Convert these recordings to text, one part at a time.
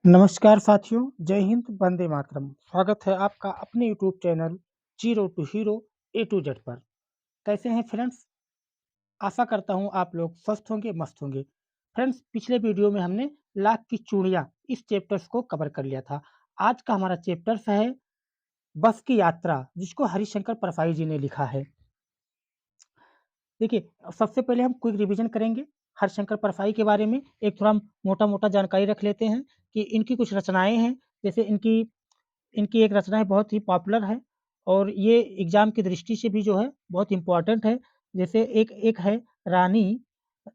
नमस्कार साथियों, जय हिंद, वंदे मातरम। स्वागत है आपका अपने YouTube channel zero to hero A to Z पर। कैसे हैं फ्रेंड्स? आशा करता हूं आप लोग स्वस्थ होंगे, मस्त होंगे। फ्रेंड्स, पिछले वीडियो में हमने लाख की चूड़ियां इस चैप्टर्स को कवर कर लिया था। आज का हमारा चैप्टर्स है बस की यात्रा, जिसको हरिशंकर परसाई जी ने लिखा है। देखिए, सबसे पहले हम क्विक रिवीजन करेंगे हरिशंकर परसाई के बारे में। एक थोड़ा मोटा-मोटा जानकारी रख लेते हैं कि इनकी कुछ रचनाएँ हैं। जैसे इनकी इनकी एक रचना है, बहुत ही पॉपुलर है और ये एग्ज़ाम की दृष्टि से भी जो है बहुत इम्पोर्टेंट है। जैसे एक एक है रानी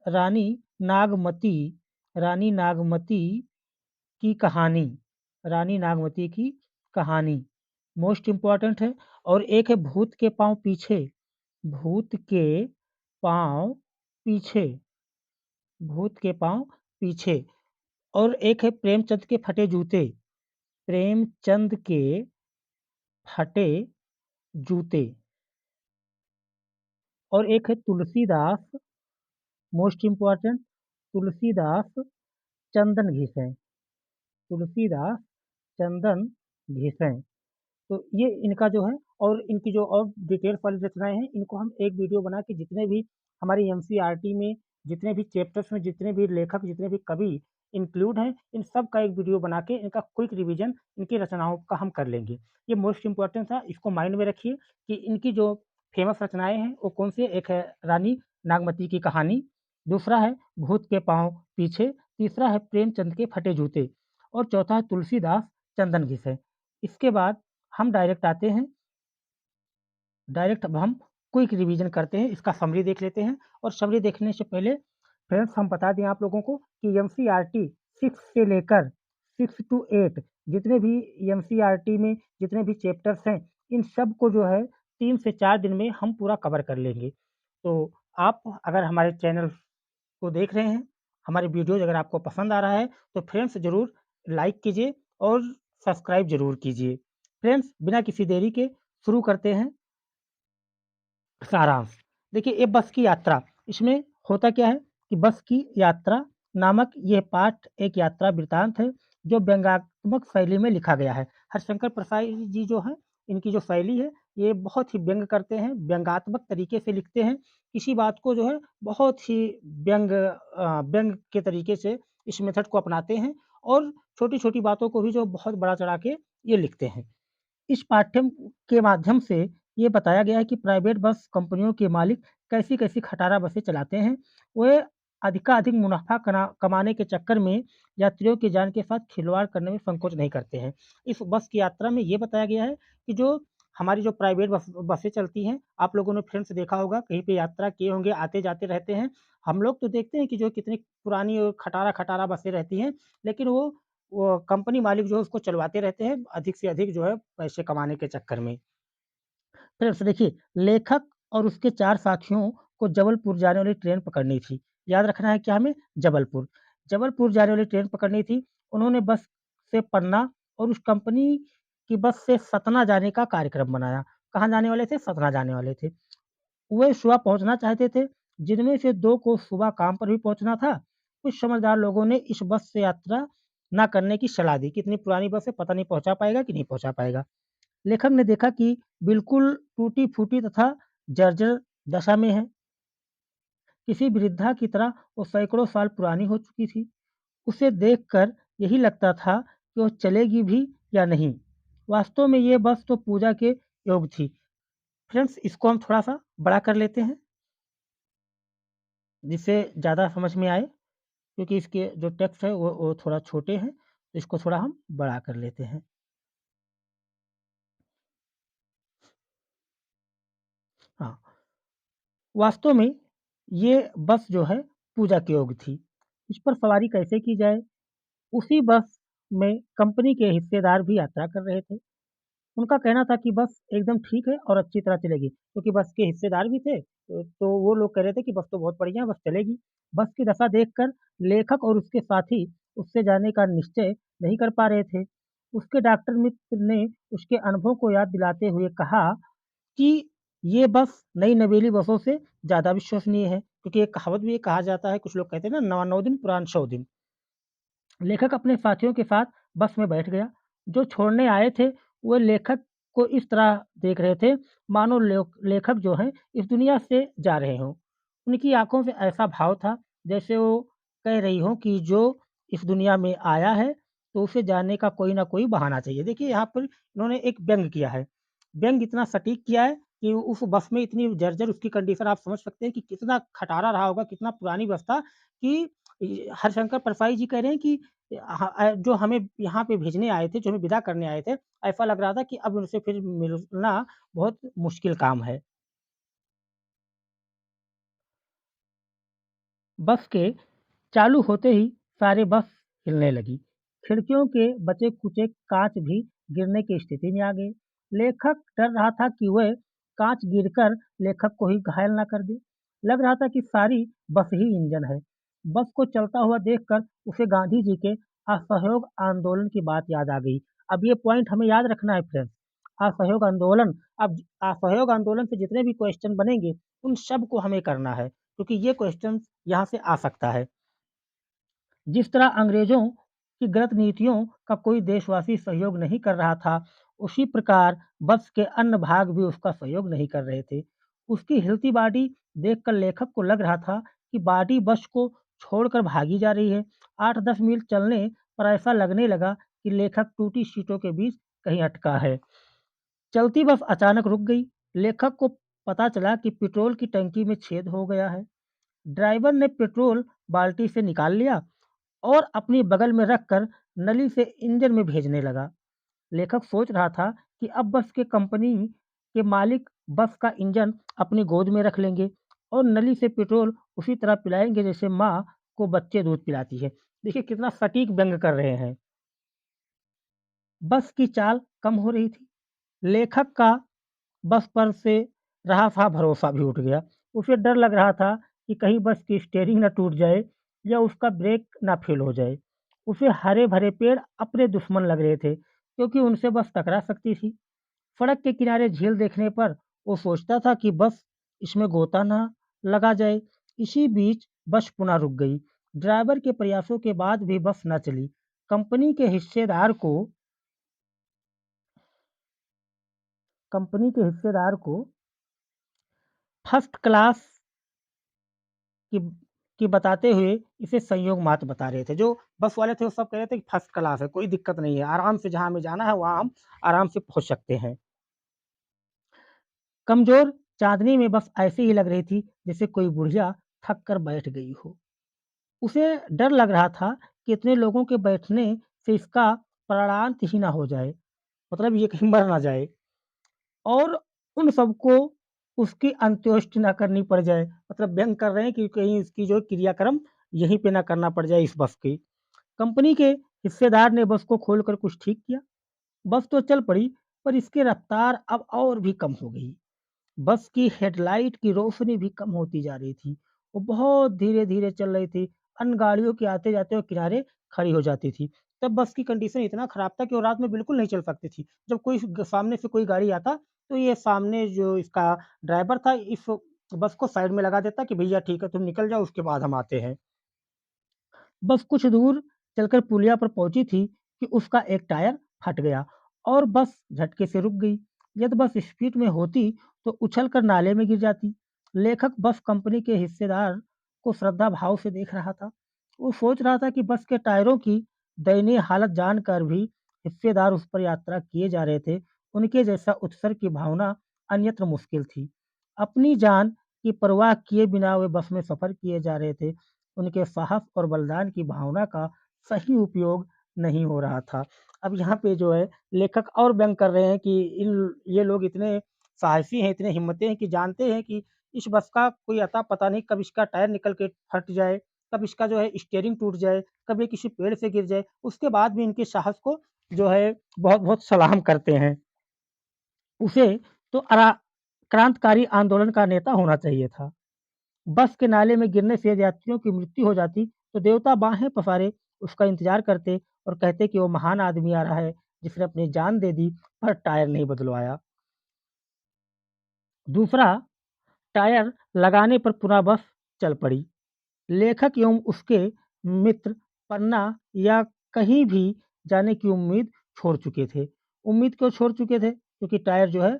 रानी नागमती रानी नागमती की कहानी रानी नागमती की कहानी मोस्ट इम्पोर्टेंट है। और एक है भूत के पाँव पीछे भूत के पाँव पीछे। और एक है प्रेमचंद के फटे जूते। और एक है मोस्ट इम्पोर्टेंट तुलसीदास चंदन घिसें तुलसीदास चंदन घिसें। तो ये इनका जो है, और इनकी जो और डिटेल्स वाली रचनाएँ हैं, इनको हम एक वीडियो बना के जितने भी हमारी एनसीईआरटी में जितने भी चैप्टर्स में जितने भी लेखक, जितने भी कवि इंक्लूड हैं, इन सब का एक वीडियो बना के इनका क्विक रिवीजन इनकी रचनाओं का हम कर लेंगे। ये मोस्ट इम्पोर्टेंट था, इसको माइंड में रखिए कि इनकी जो फेमस रचनाएँ हैं, वो कौन सी है। एक है रानी नागमती की कहानी, दूसरा है भूत के पाँव पीछे, तीसरा है प्रेमचंद के फटे जूते और चौथा है तुलसीदास चंदन घिसें। इसके बाद हम डायरेक्ट अब हम क्विक रिवीजन करते हैं, इसका समरी देख लेते हैं। और समरी देखने से पहले फ्रेंड्स हम बता दें आप लोगों को कि एनसीईआरटी 6 से लेकर 6 टू 8 जितने भी एनसीईआरटी में जितने भी चैप्टर्स हैं, इन सब को जो है 3 से 4 दिन में हम पूरा कवर कर लेंगे। तो आप अगर हमारे चैनल को देख रहे हैं, हमारे वीडियोज़ अगर आपको पसंद आ रहा है, तो फ्रेंड्स ज़रूर लाइक कीजिए और सब्सक्राइब ज़रूर कीजिए। फ्रेंड्स, बिना किसी देरी के शुरू करते हैं सारांश। देखिए, ये बस की यात्रा, इसमें होता क्या है कि बस की यात्रा नामक यह पाठ एक यात्रा वृत्तांत है, जो व्यंग्यात्मक शैली में लिखा गया है। हरिशंकर परसाई जी जो हैं, इनकी जो शैली है, ये बहुत ही व्यंग करते हैं, व्यंग्यात्मक तरीके से लिखते हैं। किसी बात को जो है बहुत ही व्यंग के तरीके से इस मेथड को अपनाते हैं और छोटी-छोटी बातों को भी जो बहुत बड़ा चढ़ा के ये लिखते हैं। इस पाठ्यम के माध्यम से ये बताया गया है कि प्राइवेट बस कंपनियों के मालिक कैसी-कैसी खटारा बसें चलाते हैं। वे अधिकाधिक मुनाफ़ा कमाने के चक्कर में यात्रियों की जान के साथ खिलवाड़ करने में संकोच नहीं करते हैं। इस बस की यात्रा में ये बताया गया है कि जो हमारी जो प्राइवेट बसें चलती हैं, आप लोगों ने फ्रेंड्स देखा होगा, कहीं पे यात्रा किए होंगे, आते-जाते रहते हैं। हम लोग तो देखते हैं कि जो कितनी पुरानी और खटारा-खटारा बसें रहती हैं, लेकिन वो कंपनी मालिक जो है उसको चलवाते रहते हैं, अधिक से अधिक जो है पैसे कमाने के चक्कर में। फ्रेंड्स देखिए, लेखक और उसके 4 साथियों को जबलपुर जाने वाली ट्रेन पकड़नी थी। याद रखना है क्या हमें? जबलपुर। जबलपुर जाने वाली ट्रेन पकड़नी थी। उन्होंने बस से पन्ना और उस कंपनी की बस से सतना जाने का कार्यक्रम बनाया। कहाँ जाने वाले थे? सतना जाने वाले थे। वे सुबह पहुँचना चाहते थे, जिनमें से 2 को सुबह काम पर भी पहुँचना था। कुछ समझदार लोगों ने इस बस से यात्रा ना करने की सलाह दी कि इतनी पुरानी बस है, पता नहीं पहुँचा पाएगा कि नहीं पहुँचा पाएगा। लेखक ने देखा कि बिल्कुल टूटी-फूटी तथा जर्जर दशा में है। किसी वृद्धा की तरह वो सैकड़ों साल पुरानी हो चुकी थी। उसे देखकर यही लगता था कि वो चलेगी भी या नहीं। वास्तव में ये बस तो पूजा के योग थी। फ्रेंड्स, इसको हम थोड़ा-सा बड़ा कर लेते हैं, जिससे ज़्यादा समझ में आए, क्योंकि इसके जो टेक्स्ट है वो थोड़ा छोटे हैं, तो इसको थोड़ा हम बड़ा कर लेते हैं। हाँ, वास्तव में ये बस जो है पूजा के योग थी। इस पर सवारी कैसे की जाए? उसी बस में कंपनी के हिस्सेदार भी यात्रा कर रहे थे। उनका कहना था कि बस एकदम ठीक है और अच्छी तरह चलेगी, क्योंकि बस के हिस्सेदार भी थे। तो वो लोग कह रहे थे कि बस तो बहुत बढ़िया, बस चलेगी। बस की दशा देखकर लेखक और उसके साथी उससे जाने का निश्चय नहीं कर पा रहे थे। उसके डॉक्टर मित्र ने उसके अनुभव को याद दिलाते हुए कहा कि ये बस नई नवेली बसों से ज़्यादा विश्वसनीय है, क्योंकि एक कहावत भी कहा जाता है, कुछ लोग कहते हैं ना, नवा 9 दिन पुरान 100 दिन। लेखक अपने साथियों के साथ बस में बैठ गया। जो छोड़ने आए थे, वो लेखक को इस तरह देख रहे थे, मानो लेखक जो हैं, इस दुनिया से जा रहे हों। उनकी आँखों से ऐसा भाव था, जैसे वो कह रही हों कि जो इस दुनिया में आया है, तो उसे जाने का कोई न कोई बहाना चाहिए। देखिए, यहाँ पर इन्होंने एक व्यंग्य किया है। व्यंग्य इतना सटीक किया है कि उस बस में इतनी जर्जर उसकी कंडीशन आप समझ सकते हैं कि कितना खटारा रहा होगा, कितना पुरानी बस था कि हरिशंकर परसाई जी कह रहे हैं कि जो हमें यहाँ पे भेजने आए थे, जो हमें विदा करने आए थे, ऐसा लग रहा था कि अब उनसे फिर मिलना बहुत मुश्किल काम है। बस के चालू होते ही सारी बस हिलने लगी। खिड़कियों के बचे-खुचे काँच भी गिरने की स्थिति में आ गए। लेखक डर रहा था कि वह काँच गिरकर लेखक को ही घायल ना कर दे। लग रहा था कि सारी बस ही इंजन है। बस को चलता हुआ देखकर उसे गांधी जी के असहयोग आंदोलन की बात याद आ गई। अब ये पॉइंट हमें याद रखना है फ्रेंड्स। असहयोग आंदोलन, अब असहयोग आंदोलन से जितने भी क्वेश्चन बनेंगे, उन सब को हमें करना है, क्योंकि ये क्वेश्चन यहाँ से आ सकता है। जिस तरह अंग्रेजों की गलत नीतियों का कोई देशवासी सहयोग नहीं कर रहा था, उसी प्रकार बस के अन्य भाग भी उसका सहयोग नहीं कर रहे थे। उसकी हिलती बॉडी देखकर लेखक को लग रहा था कि बॉडी बस को छोड़कर भागी जा रही है। 8-10 मील चलने पर ऐसा लगने लगा कि लेखक टूटी सीटों के बीच कहीं अटका है। चलती बस अचानक रुक गई। लेखक को पता चला कि पेट्रोल की टंकी में छेद हो गया है। ड्राइवर ने पेट्रोल बाल्टी से निकाल लिया और अपनी बगल में रखकर नली से इंजन में भेजने लगा। लेखक सोच रहा था कि अब बस के कंपनी के मालिक बस का इंजन अपनी गोद में रख लेंगे और नली से पेट्रोल उसी तरह पिलाएंगे जैसे माँ को बच्चे दूध पिलाती है। देखिए कितना सटीक व्यंग कर रहे हैं। बस की चाल कम हो रही थी। लेखक का बस पर से रहा था भरोसा भी उठ गया। उसे डर लग रहा था कि कहीं बस की स्टीयरिंग ना टूट जाए या उसका ब्रेक ना फेल हो जाए। उसे हरे-भरे पेड़ अपने दुश्मन लग रहे थे, क्योंकि उनसे बस टकरा सकती थी। सड़क के किनारे झील देखने पर वो सोचता था कि बस इसमें गोता ना लगा जाए। इसी बीच बस पुनः रुक गई। ड्राइवर के प्रयासों के बाद भी बस न चली। कंपनी के हिस्सेदार को कंपनी के हिस्सेदार को फर्स्ट क्लास की की बताते हुए इसे संयोग मात्र बता रहे थे। जो बस वाले थे वो सब कह रहे थे कि फर्स्ट क्लास है, कोई दिक्कत नहीं है, आराम से जहाँ हमें जाना है वहाँ हम आराम से पहुँच सकते हैं। कमज़ोर चाँदनी में बस ऐसे ही लग रही थी जैसे कोई बुढ़िया थक कर बैठ गई हो। उसे डर लग रहा था कि इतने लोगों के बैठने से इसका प्राणांत ही ना हो जाए, मतलब ये कहीं मर ना जाए। और उन सबको उसकी अंत्येष्टि ना करनी पड़ जाए। मतलब व्यंग कर रहे हैं कि कहीं इसकी जो क्रियाक्रम यहीं पे ना करना पड़ जाए इस बस की। कंपनी के हिस्सेदार ने बस को खोलकर कुछ ठीक किया। बस तो चल पड़ी, पर इसकी रफ्तार अब और भी कम हो गई। बस की हेडलाइट की रोशनी भी कम होती जा रही थी। वो बहुत धीरे-धीरे चल रही थी। अन्य गाड़ियों के आते-जाते वो किनारे खड़ी हो जाती थी। तब बस की कंडीशन इतना खराब था कि वो रात में बिल्कुल नहीं चल सकती थी। जब कोई सामने से कोई गाड़ी आता, तो ये सामने जो इसका ड्राइवर था, इस बस को साइड में लगा देता कि भैया ठीक है, तुम निकल जाओ, उसके बाद हम आते हैं। बस कुछ दूर चलकर पुलिया पर पहुंची थी कि उसका एक टायर फट गया और बस झटके से रुक गई। यदि बस स्पीड में होती तो उछलकर नाले में गिर जाती। लेखक बस कंपनी के हिस्सेदार को श्रद्धा भाव से देख रहा था। वो सोच रहा था कि बस के टायरों की दयनीय हालत जानकर भी हिस्सेदार उस पर यात्रा किए जा रहे थे। उनके जैसा उत्सर्ग की भावना अन्यत्र मुश्किल थी। अपनी जान की परवाह किए बिना वे बस में सफर किए जा रहे थे। उनके साहस और बलिदान की भावना का सही उपयोग नहीं हो रहा था। अब यहाँ पे जो है लेखक और व्यंग कर रहे हैं कि इन ये लोग इतने साहसी हैं, इतने हिम्मती हैं कि जानते हैं कि इस बस का कोई अता पता नहीं, कब इसका टायर निकल के फट जाए, कब इसका जो है स्टीयरिंग टूट जाए, कब ये किसी पेड़ से गिर जाए। उसके बाद भी इनके साहस को जो है बहुत-बहुत सलाम करते हैं। उसे तो क्रांतिकारी आंदोलन का नेता होना चाहिए था। बस के नाले में गिरने से यदि यात्रियों की मृत्यु हो जाती, तो देवता बाहें पसारे उसका इंतज़ार करते और कहते कि वो महान आदमी आ रहा है, जिसने अपनी जान दे दी पर टायर नहीं बदलवाया। दूसरा, टायर लगाने पर पुनः बस चल पड़ी। लेखक एवं उसके मित्र पन्ना या कहीं भी जाने की उम्मीद छोड़ चुके थे। उम्मीद क्यों छोड़ चुके थे? क्योंकि टायर जो है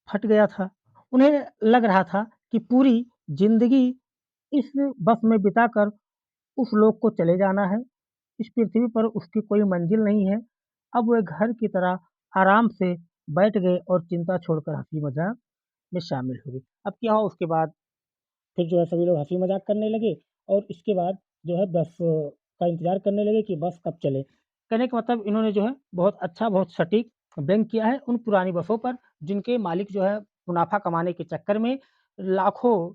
फट गया था। उन्हें लग रहा था कि पूरी ज़िंदगी इस बस में बिताकर उस लोक को चले जाना है। इस पृथ्वी पर उसकी कोई मंजिल नहीं है। अब वे घर की तरह आराम से बैठ गए और चिंता छोड़कर हँसी-मज़ाक में शामिल हो गए। अब क्या हुआ उसके बाद फिर जो है सभी लोग हँसी-मज़ाक करने लगे और इसके बाद जो है बस का इंतज़ार करने लगे कि बस कब चले। कहने का मतलब इन्होंने जो है बहुत अच्छा, बहुत सटीक व्यंग किया है उन पुरानी बसों पर, जिनके मालिक जो है मुनाफ़ा कमाने के चक्कर में लाखों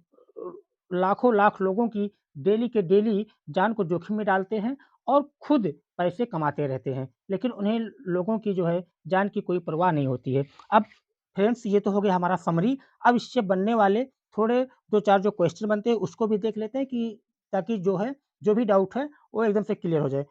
लाखों लाख लोगों की डेली के डेली जान को जोखिम में डालते हैं और खुद पैसे कमाते रहते हैं। लेकिन उन्हें लोगों की जो है जान की कोई परवाह नहीं होती है। अब फ्रेंड्स ये तो हो गया हमारा समरी, अब इससे बनने वाले थोड़े 2-4 जो क्वेश्चन बनते हैं उसको भी देख लेते हैं कि ताकि जो है, जो भी डाउट है वो एकदम से क्लियर हो जाए।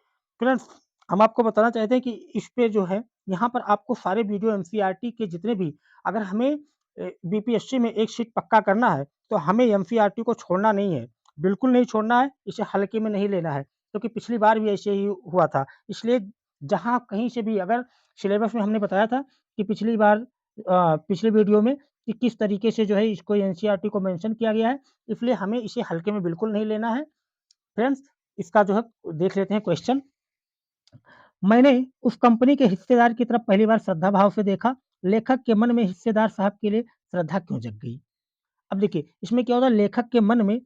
फ्रेंड्स हम आपको बताना चाहते हैं कि इस पे जो है यहाँ पर आपको सारे वीडियो एनसीईआरटी के जितने भी अगर हमें बीपीएससी में एक सीट पक्का करना है, तो हमें एनसीईआरटी को छोड़ना नहीं है, बिल्कुल नहीं छोड़ना है, इसे हल्के में नहीं लेना है, क्योंकि पिछली बार भी ऐसे ही हुआ था। इसलिए जहाँ कहीं से भी अगर सिलेबस में हमने बताया था कि पिछली बार पिछले वीडियो में कि किस तरीके से जो है इसको एनसीईआरटी को मेंशन किया गया है, इसलिए हमें इसे हल्के में बिल्कुल नहीं लेना है। फ्रेंड्स इसका जो है देख लेते हैं क्वेश्चन। मैंने उस कंपनी के हिस्सेदार की तरफ पहली बार श्रद्धा भाव से देखा। लेखक के मन में हिस्सेदार साहब के लिए श्रद्धा क्यों जग गई? अब देखिए, इसमें क्या होता है लेखक के मन में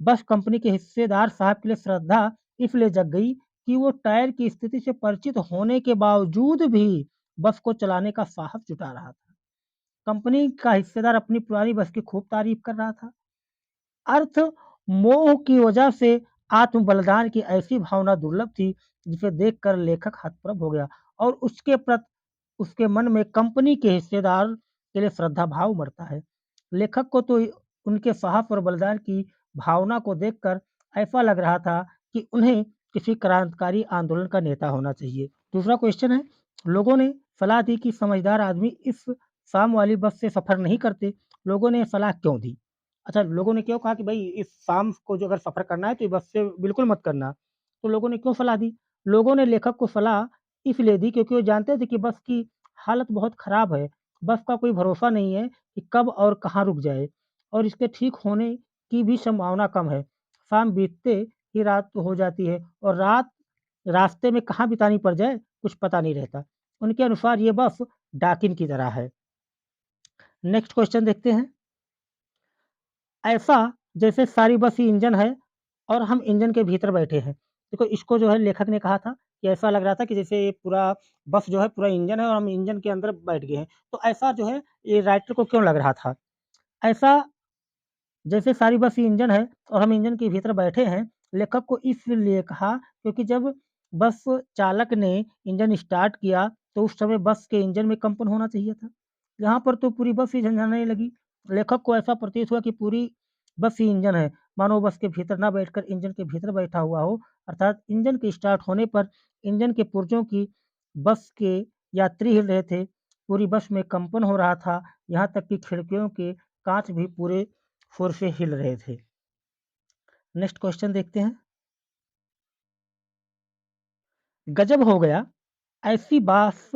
बस कंपनी के हिस्सेदार साहब के लिए श्रद्धा इसलिए जग गई कि वो टायर की स्थिति से परिचित होने के बावजूद भी बस को चलाने का साहस जुटा रहा था। कंपनी का हिस्सेदार अपनी पुरानी बस की खूब तारीफ कर रहा था। अर्थ मोह की वजह से आत्म बलिदान की ऐसी भावना दुर्लभ थी, जिसे देखकर लेखक हतप्रभ हो गया और उसके मन में कंपनी के हिस्सेदार के लिए श्रद्धा भाव उमड़ता है। लेखक को तो उनके साहस और बलिदान की भावना को देखकर ऐसा लग रहा था कि उन्हें किसी क्रांतिकारी आंदोलन का नेता होना चाहिए। दूसरा क्वेश्चन है, लोगों ने सलाह दी कि समझदार आदमी इस शाम वाली बस से सफ़र नहीं करते। लोगों ने सलाह क्यों दी? अच्छा, लोगों ने क्यों कहा कि भई इस शाम को जो अगर सफ़र करना है तो ये बस से बिल्कुल मत करना। तो लोगों ने क्यों सलाह दी? लोगों ने लेखक को सलाह इसलिए दी क्योंकि वो जानते थे कि बस की हालत बहुत ख़राब है। बस का कोई भरोसा नहीं है कि कब और कहाँ रुक जाए और इसके ठीक होने की भी संभावना कम है। शाम बीतते ही रात हो जाती है और रात रास्ते में कहाँ बितानी पड़ जाए, कुछ पता नहीं रहता। उनके अनुसार ये बस डाकिन की तरह है। नेक्स्ट क्वेश्चन देखते हैं। ऐसा जैसे सारी बस ही इंजन है और हम इंजन के भीतर बैठे हैं। देखो इसको जो है लेखक ने कहा था कि ऐसा लग रहा था कि जैसे ये पूरा बस जो है पूरा इंजन है और हम इंजन के अंदर बैठ गए हैं। तो ऐसा जो है ये राइटर को क्यों लग रहा था? ऐसा जैसे सारी बस ही इंजन है और हम इंजन के भीतर बैठे हैं, लेखक को इसलिए कहा क्योंकि जब बस चालक ने इंजन स्टार्ट किया तो उस समय बस के इंजन में कंपन होना चाहिए था। यहाँ पर तो पूरी बस ही झनझनाने लगी। लेखक को ऐसा प्रतीत हुआ कि पूरी बस ही इंजन है, मानो बस के भीतर ना बैठकर इंजन के भीतर बैठा हुआ हो, अर्थात इंजन के स्टार्ट होने पर इंजन के पुर्जों की बस के यात्री हिल रहे थे, पूरी बस में कंपन हो रहा था, यहाँ तक कि खिड़कियों के काँच भी पूरे फ़ोर से हिल रहे थे। नेक्स्ट क्वेश्चन देखते हैं। गज़ब हो गया! ऐसी बस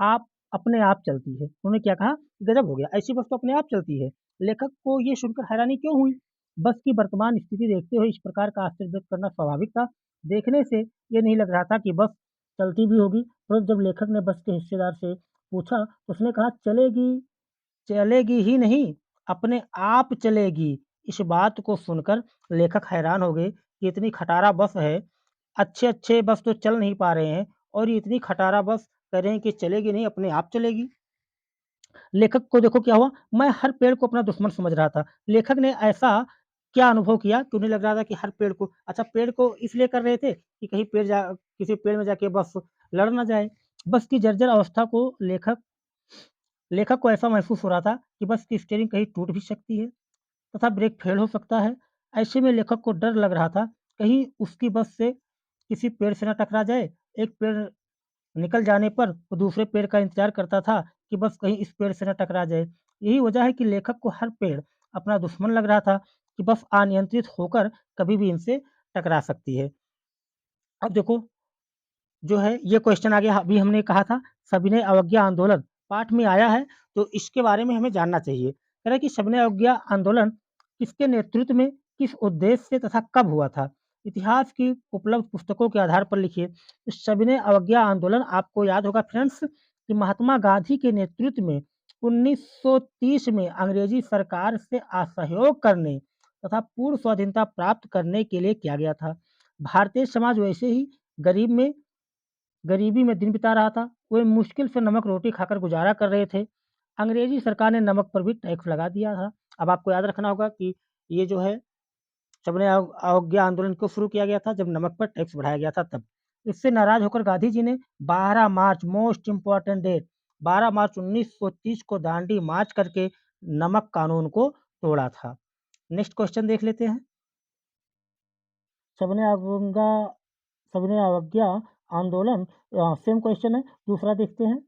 आप अपने आप चलती है। उन्होंने क्या कहा? गज़ब हो गया! ऐसी बस तो अपने आप चलती है। लेखक को ये सुनकर हैरानी क्यों हुई? बस की वर्तमान स्थिति देखते हुए इस प्रकार का आश्चर्य व्यक्त करना स्वाभाविक था। देखने से ये नहीं लग रहा था कि बस चलती भी होगी, परंतु जब लेखक ने बस के हिस्सेदार से पूछा, तो उसने कहा चलेगी चलेगी ही नहीं, अपने आप चलेगी। इस बात को सुनकर लेखक हैरान हो गए कि इतनी खटारा बस है, अच्छे-अच्छे बस तो चल नहीं पा रहे हैं और ये इतनी खटारा बस कह रहे हैं कि चलेगी नहीं, अपने आप चलेगी। लेखक को देखो क्या हुआ, मैं हर पेड़ को अपना दुश्मन समझ रहा था। लेखक ने ऐसा क्या अनुभव किया कि उन्हें लग रहा था कि हर पेड़ को अच्छा पेड़ को इसलिए कर रहे थे कि कहीं किसी पेड़ में जाके बस लड़ ना जाए। बस की जर्जर अवस्था को लेखक को ऐसा महसूस हो रहा था कि बस की स्टीयरिंग कहीं टूट भी सकती है तथा ब्रेक फेल हो सकता है। ऐसे में लेखक को डर लग रहा था, कहीं उसकी बस से किसी पेड़ से ना टकरा जाए। एक पेड़ निकल जाने पर वो दूसरे पेड़ का इंतज़ार करता था कि बस कहीं इस पेड़ से ना टकरा जाए। यही वजह है कि लेखक को हर पेड़ अपना दुश्मन लग रहा था कि बस अनियंत्रित होकर कभी भी इनसे टकरा सकती है। अब देखो जो है ये क्वेश्चन आगे अभी हमने कहा था सविनय अवज्ञा आंदोलन पाठ में आया है, तो इसके बारे में हमें जानना चाहिए। कह रहा है कि सविनय अवज्ञा आंदोलन किसके नेतृत्व में, किस उद्देश्य से तथा कब हुआ था? इतिहास की उपलब्ध पुस्तकों के आधार पर लिखिए। तो सविनय अवज्ञा आंदोलन आपको याद होगा फ्रेंड्स कि महात्मा गांधी के नेतृत्व में 1930 में अंग्रेजी सरकार से असहयोग करने तथा पूर्ण स्वाधीनता प्राप्त करने के लिए किया गया था। भारतीय समाज वैसे ही गरीब में गरीबी में दिन बिता रहा था। वे मुश्किल से नमक रोटी खाकर गुजारा कर रहे थे। अंग्रेजी सरकार ने नमक पर भी टैक्स लगा दिया था। अब आपको याद रखना होगा कि ये जो है सबने अवज्ञा आंदोलन क्यों शुरू किया गया था, जब नमक पर टैक्स बढ़ाया गया था तब। इससे नाराज होकर गांधी जी ने 12 मार्च मोस्ट इम्पोर्टेंट डेट 12 मार्च 1930 को दांडी मार्च करके नमक कानून को तोड़ा था। नेक्स्ट क्वेश्चन देख लेते हैं। सबने अवज्ञा सबने अवज्ञा आंदोलन सेम क्वेश्चन है, दूसरा देखते हैं।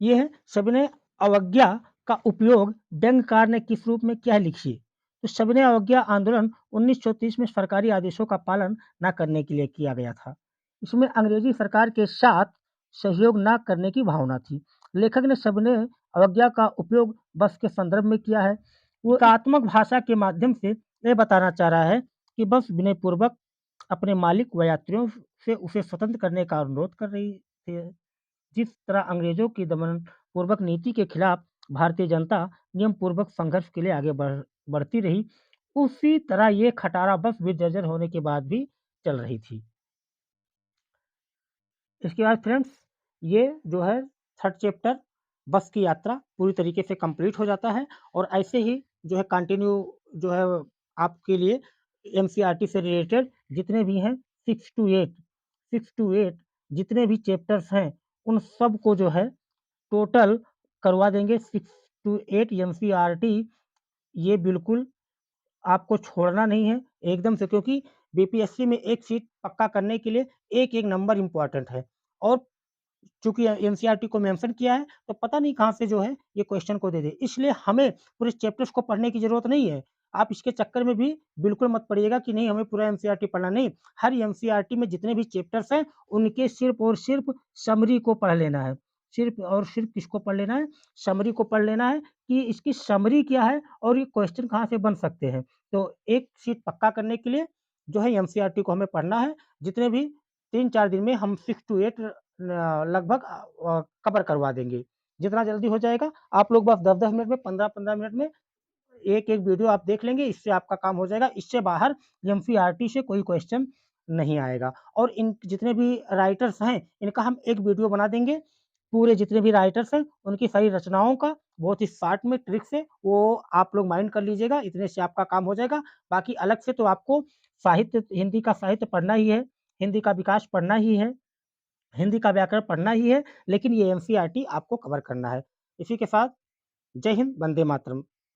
ये है सविनय अवज्ञा का उपयोग व्यंग्यकार ने किस रूप में किया है, लिखिए। तो सविनय अवज्ञा आंदोलन 1930 में सरकारी आदेशों का पालन न करने के लिए किया गया था। इसमें अंग्रेजी सरकार के साथ सहयोग न करने की भावना थी। लेखक ने सविनय अवज्ञा का उपयोग बस के संदर्भ में किया है। वो एकात्मक भाषा के माध्यम से ये बताना चाह रहा है कि बस विनयपूर्वक अपने मालिक व यात्रियों से उसे स्वतंत्र करने का अनुरोध कर रही थी। जिस तरह अंग्रेजों की दमनपूर्वक नीति के खिलाफ भारतीय जनता नियम पूर्वक संघर्ष के लिए आगे बढ़ती रही, उसी तरह ये खटारा बस भी जर्जर होने के बाद भी चल रही थी। इसके बाद फ्रेंड्स ये जो है थर्ड चैप्टर बस की यात्रा पूरी तरीके से कंप्लीट हो जाता है और ऐसे ही जो है कंटिन्यू जो है आपके लिए एनसीईआरटी से रिलेटेड जितने भी हैं 6 टू 8 जितने भी चैप्टर्स हैं उन सब को जो है टोटल करवा देंगे 6 to 8 एनसीईआरटी। ये बिल्कुल आपको छोड़ना नहीं है एकदम से, क्योंकि बीपीएससी में एक सीट पक्का करने के लिए एक एक नंबर इम्पॉर्टेंट है और चूंकि एनसीईआरटी को मेंशन किया है तो पता नहीं कहाँ से जो है ये क्वेश्चन को दे दे, इसलिए हमें पूरे चैप्टर्स को पढ़ने की जरूरत नहीं है। आप इसके चक्कर में भी बिल्कुल मत पड़िएगा कि नहीं हमें पूरा एनसीईआरटी पढ़ना, नहीं, हर एनसीईआरटी में जितने भी चैप्टर्स हैं उनके सिर्फ और सिर्फ समरी को पढ़ लेना है। सिर्फ और सिर्फ किसको पढ़ लेना है, समरी को पढ़ लेना है कि इसकी समरी क्या है और ये क्वेश्चन कहाँ से बन सकते हैं। तो एक सीट पक्का करने के लिए जो है एनसीईआरटी को हमें पढ़ना है। जितने भी 3-4 दिन में हम 6 to 8 लगभग कवर करवा देंगे। जितना जल्दी हो जाएगा आप लोग बस 10-10 मिनट में 15-15 मिनट में एक-एक वीडियो आप देख लेंगे, इससे आपका काम हो जाएगा। इससे बाहर एनसीईआरटी से कोई क्वेश्चन नहीं आएगा और इन जितने भी राइटर्स हैं इनका हम एक वीडियो बना देंगे। पूरे जितने भी राइटर्स हैं उनकी सारी रचनाओं का बहुत ही शॉर्ट में ट्रिक से वो आप लोग माइंड कर लीजिएगा, इतने से आपका काम हो जाएगा। बाकी अलग से तो आपको साहित्य हिंदी का साहित्य पढ़ना ही है, हिंदी का विकास पढ़ना ही है, हिंदी का व्याकरण पढ़ना ही है, लेकिन ये एनसीईआरटी आपको कवर करना है। इसी के साथ जय हिंद, वंदे मातरम।